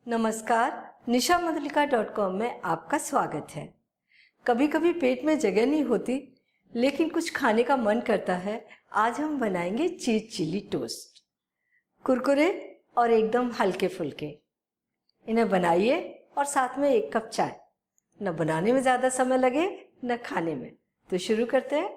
नमस्कार, nishamandalika.com में आपका स्वागत है। कभी कभी पेट में जगह नहीं होती लेकिन कुछ खाने का मन करता है। आज हम बनाएंगे चीज चिली टोस्ट, कुरकुरे और एकदम हल्के फुल्के। इन्हें बनाइए और साथ में 1 कप चाय। न बनाने में ज़्यादा समय लगे न खाने में। तो शुरू करते हैं।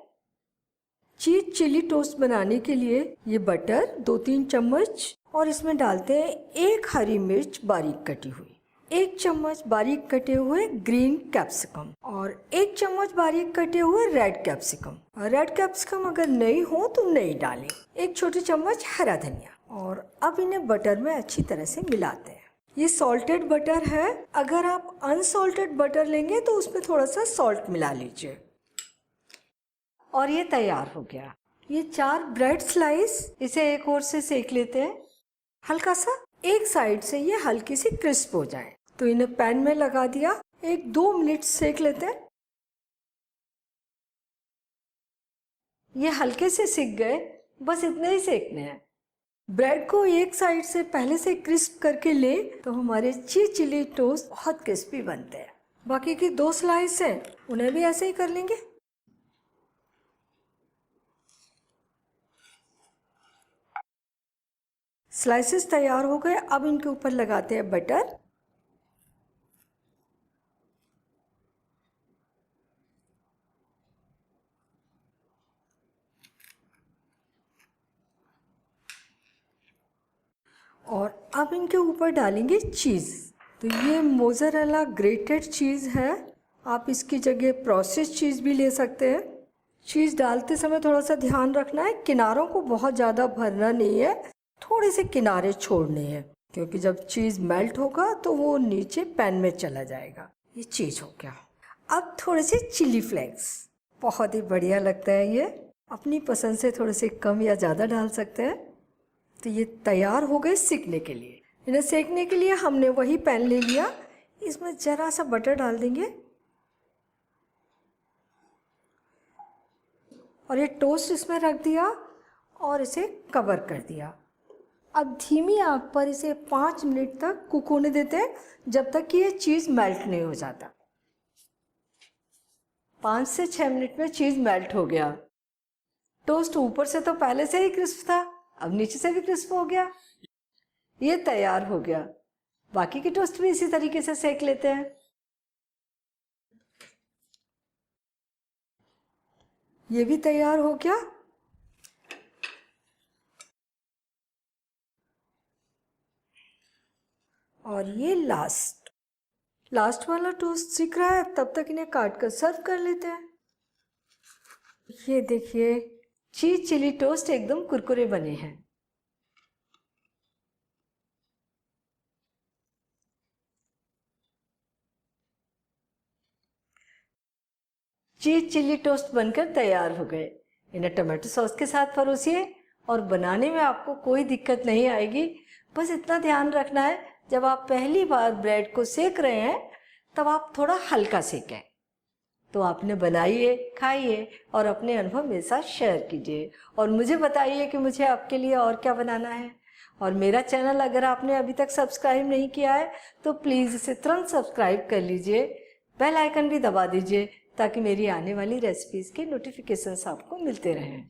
चीज चिली टोस्ट बनाने के लिए ये बटर 2-3 चम्मच और इसमें डालते हैं 1 हरी मिर्च बारीक कटी हुई, 1 चम्मच बारीक कटे हुए ग्रीन कैप्सिकम और 1 चम्मच बारीक कटे हुए रेड कैप्सिकम। रेड कैप्सिकम अगर नहीं हो तो नहीं डालें। 1 छोटी चम्मच हरा धनिया और अब इन्हें बटर में अच्छी तरह से मिलाते हैं। ये सॉल्टेड बटर है, अगर आप अनसॉल्टेड बटर लेंगे तो उसमें थोड़ा सा सॉल्ट मिला लीजिए। और ये तैयार हो गया। ये 4 ब्रेड स्लाइस, इसे एक ओर से सेक लेते हैं। हल्का सा एक साइड से ये हल्की सी क्रिस्प हो जाए तो इन्हें पैन में लगा दिया। 1-2 मिनट सेक लेते हैं। ये हल्के से सिक गए, बस इतने ही सेकने हैं। ब्रेड को एक साइड से पहले से क्रिस्प करके ले तो हमारे चीज चिली टोस्ट बहुत क्रिस्पी बनते हैं। बाकी की 2 स्लाइस हैं, उन्हें भी ऐसे ही कर लेंगे। स्लाइसेस तैयार हो गए। अब इनके ऊपर लगाते हैं बटर। और अब इनके ऊपर डालेंगे चीज़। तो ये मोज़रेला ग्रेटेड चीज़ है, आप इसकी जगह प्रोसेस्ड चीज़ भी ले सकते हैं। चीज़ डालते समय थोड़ा सा ध्यान रखना है, किनारों को बहुत ज़्यादा भरना नहीं है, थोड़े से किनारे छोड़ने हैं, क्योंकि जब चीज़ मेल्ट होगा तो वो नीचे पैन में चला जाएगा। ये चीज़ हो गया। अब थोड़े से चिली फ्लेक्स, बहुत ही बढ़िया लगता है ये। अपनी पसंद से थोड़े से कम या ज़्यादा डाल सकते हैं। तो ये तैयार हो गए सेकने के लिए। इन्हें सेकने के लिए हमने वही पैन ले लिया, इसमें ज़रा सा बटर डाल देंगे और ये टोस्ट इसमें रख दिया और इसे कवर कर दिया। अब धीमी आंच पर इसे 5 मिनट तक कुक होने देते हैं, जब तक कि ये चीज़ मेल्ट नहीं हो जाता। 5 से 6 मिनट में चीज़ मेल्ट हो गया। टोस्ट ऊपर से तो पहले से ही क्रिस्प था, अब नीचे से भी क्रिस्प हो गया। ये तैयार हो गया। बाकी के टोस्ट भी इसी तरीके से सेक लेते हैं। ये भी तैयार हो गया। और ये लास्ट वाला टोस्ट सिक रहा है, तब तक इन्हें काट कर सर्व कर लेते हैं। ये देखिए, चीज चिली टोस्ट एकदम कुरकुरे बने हैं। चीज चिली टोस्ट बनकर तैयार हो गए। इन्हें टमाटो सॉस के साथ परोसिए और बनाने में आपको कोई दिक्कत नहीं आएगी। बस इतना ध्यान रखना है, जब आप पहली बार ब्रेड को सेक रहे हैं तब आप थोड़ा हल्का सेकें। तो आपने बनाइए, खाइए और अपने अनुभव मेरे साथ शेयर कीजिए और मुझे बताइए कि मुझे आपके लिए और क्या बनाना है। और मेरा चैनल अगर आपने अभी तक सब्सक्राइब नहीं किया है तो प्लीज़ इसे तुरंत सब्सक्राइब कर लीजिए। बेल आइकन भी दबा दीजिए ताकि मेरी आने वाली रेसिपीज़ के नोटिफिकेशंस आपको मिलते रहें।